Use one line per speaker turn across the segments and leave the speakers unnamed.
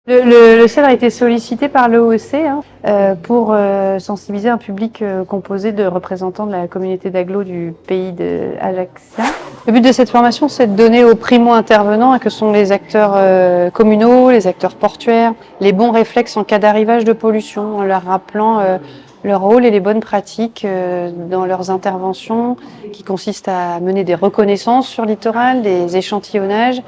Le CEL a été sollicité par l'OEC pour sensibiliser un public composé de représentants de la communauté d'agglo du pays d'Ajaccio. Le but de cette formation, c'est de donner aux primo-intervenants, que sont les acteurs communaux, les acteurs portuaires, les bons réflexes en cas d'arrivage de pollution, en leur rappelant leur rôle et les bonnes pratiques dans leurs interventions, qui consistent à mener des reconnaissances sur le littoral, des échantillonnages,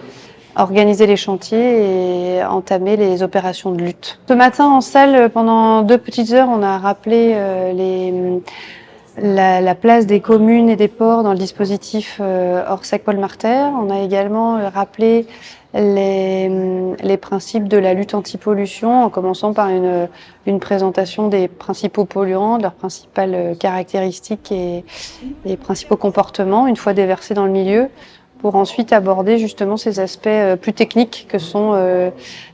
organiser les chantiers et entamer les opérations de lutte. Ce matin en salle, pendant 2 petites heures, on a rappelé la place des communes et des ports dans le dispositif Orsec-Paul-Marter. On a également rappelé les principes de la lutte anti-pollution, en commençant par une présentation des principaux polluants, de leurs principales caractéristiques et les principaux comportements, une fois déversés dans le milieu, pour ensuite aborder justement ces aspects plus techniques que sont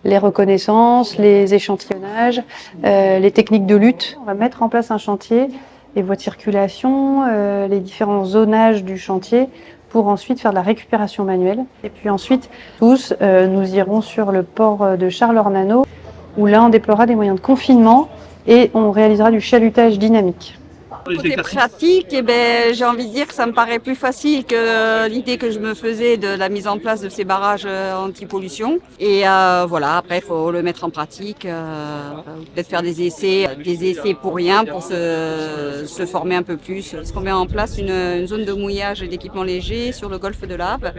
les reconnaissances, les échantillonnages, les techniques de lutte. On va mettre en place un chantier, les voies de circulation, les différents zonages du chantier, pour ensuite faire de la récupération manuelle. Et puis ensuite, nous irons sur le port de Charles-Ornano, où là on déploiera des moyens de confinement et on réalisera du chalutage dynamique.
Côté pratique, j'ai envie de dire que ça me paraît plus facile que l'idée que je me faisais de la mise en place de ces barrages anti-pollution. Et voilà, après il faut le mettre en pratique, peut-être faire des essais pour rien, pour se former un peu plus. Parce qu'on met en place une zone de mouillage et d'équipement léger sur le golfe de l'Abe.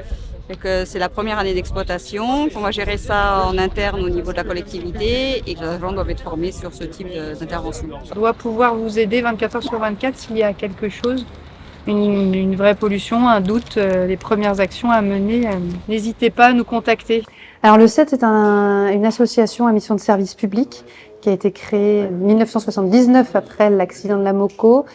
Et que c'est la première année d'exploitation, qu'on va gérer ça en interne au niveau de la collectivité et que les agents doivent être formés sur ce type d'intervention.
On doit pouvoir vous aider 24 heures sur 24 s'il y a quelque chose, une vraie pollution, un doute, les premières actions à mener. N'hésitez pas à nous contacter. Alors le CET est une association à mission de service public qui a été créée en 1979 après l'accident de la Moco,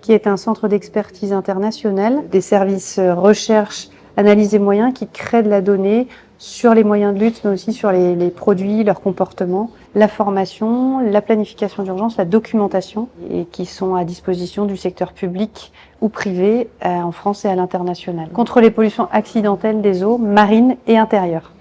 qui est un centre d'expertise international, des services recherche, analyse des moyens qui créent de la donnée sur les moyens de lutte, mais aussi sur les produits, leurs comportements, la formation, la planification d'urgence, la documentation, et qui sont à disposition du secteur public ou privé en France et à l'international, contre les pollutions accidentelles des eaux marines et intérieures.